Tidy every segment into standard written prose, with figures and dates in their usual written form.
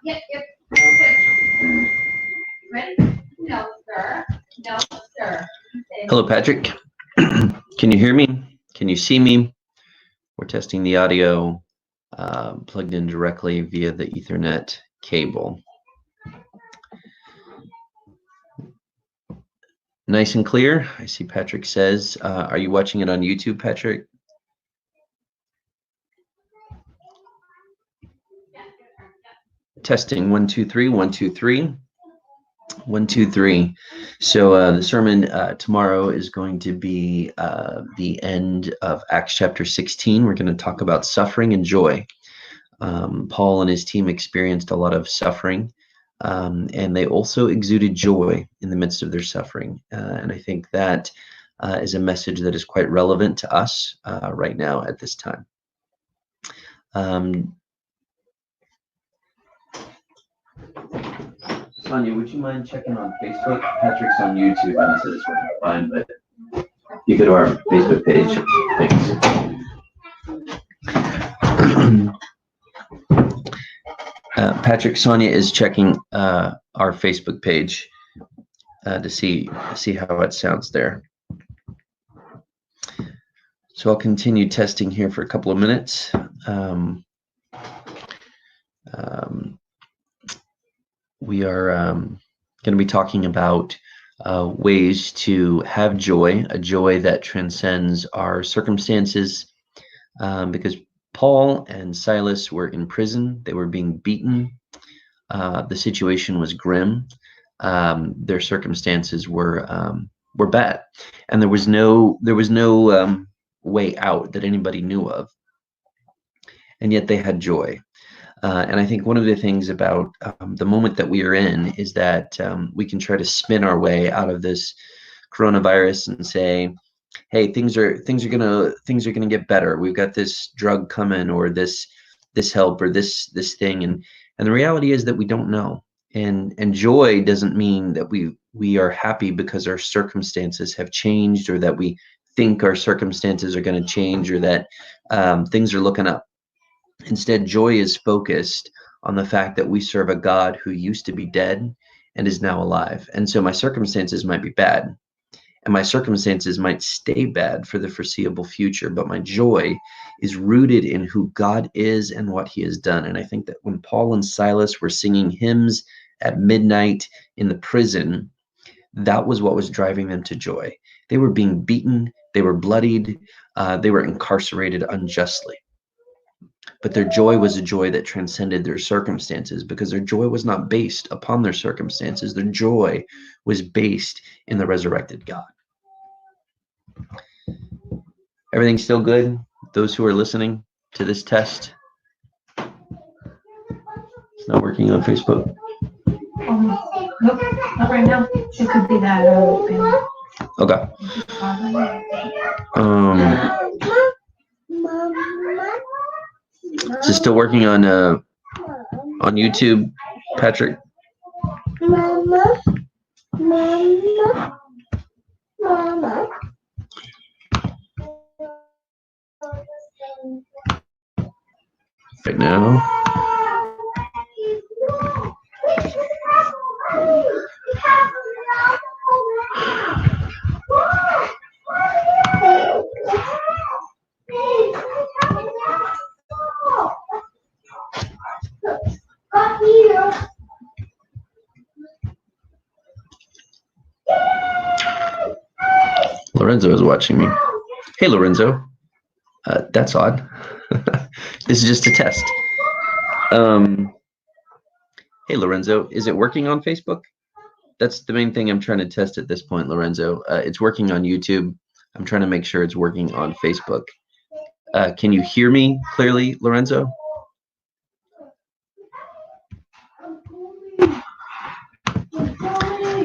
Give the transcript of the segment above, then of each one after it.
Yep. Ready? No, sir. No, sir. Hello, Patrick. Can you hear me? Can you see me? We're testing the audio plugged in directly via the Ethernet cable. Nice and clear. I see Patrick says, are you watching it on YouTube, Patrick? Testing 1 2 3 1 2 3 1 2 3. So the sermon tomorrow is going to be the end of Acts chapter 16. We're going to talk about suffering and joy. Paul and his team experienced a lot of suffering, and they also exuded joy in the midst of their suffering. And I think that is a message that is quite relevant to us right now at this time. Sonia, would you mind checking on Facebook? Patrick's on YouTube and he says it's working fine, but you go to our Facebook page. Thanks. Patrick, Sonia is checking our Facebook page to see how it sounds there. So I'll continue testing here for a couple of minutes. We are going to be talking about ways to have joy, a joy that transcends our circumstances, because Paul and Silas were in prison. They were being beaten. The situation was grim. Their circumstances were bad, and there was no way out that anybody knew of. And yet they had joy. And I think one of the things about the moment that we are in is that we can try to spin our way out of this coronavirus and say, "Hey, things are gonna get better. We've got this drug coming, or this help, or this thing." And the reality is that we don't know. And joy doesn't mean that we are happy because our circumstances have changed, or that we think our circumstances are going to change, or that things are looking up. Instead, joy is focused on the fact that we serve a God who used to be dead and is now alive. And so my circumstances might be bad, and my circumstances might stay bad for the foreseeable future, but my joy is rooted in who God is and what he has done. And I think that when Paul and Silas were singing hymns at midnight in the prison, that was what was driving them to joy. They were being beaten, they were bloodied, they were incarcerated unjustly. But their joy was a joy that transcended their circumstances, because their joy was not based upon their circumstances. Their joy was based in the resurrected God. Everything's still good? Those who are listening to this test? It's not working on Facebook. Nope, not right now. It could be that. Okay. Is it still working on YouTube, Patrick? Mama. Right now. Lorenzo is watching me. Hey, Lorenzo. That's odd. This is just a test. Hey, Lorenzo, is it working on Facebook? That's the main thing I'm trying to test at this point, Lorenzo. It's working on YouTube. I'm trying to make sure it's working on Facebook. Can you hear me clearly, Lorenzo?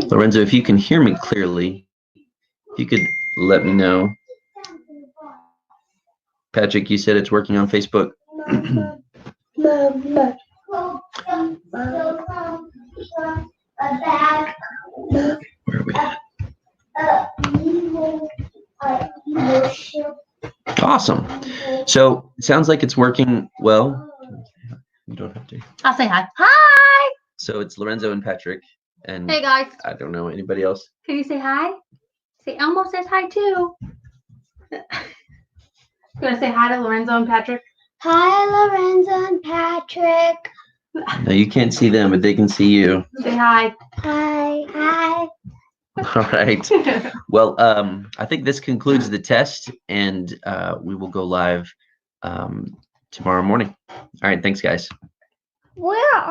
Lorenzo, if you can hear me clearly, if you could let me know. Patrick, you said it's working on Facebook. Mama. Where are we at? Awesome. So it sounds like it's working well. You don't have to. I'll say hi. Hi. So it's Lorenzo and Patrick, and Hey guys. I don't know anybody else. Can you say hi? Say Elmo says hi too. You gonna say hi to Lorenzo and Patrick? Hi, Lorenzo and Patrick. No, you can't see them, but they can see you. Say hi. Hi. Hi. All right. Well, I think this concludes the test, and we will go live tomorrow morning. All right. Thanks, guys. Where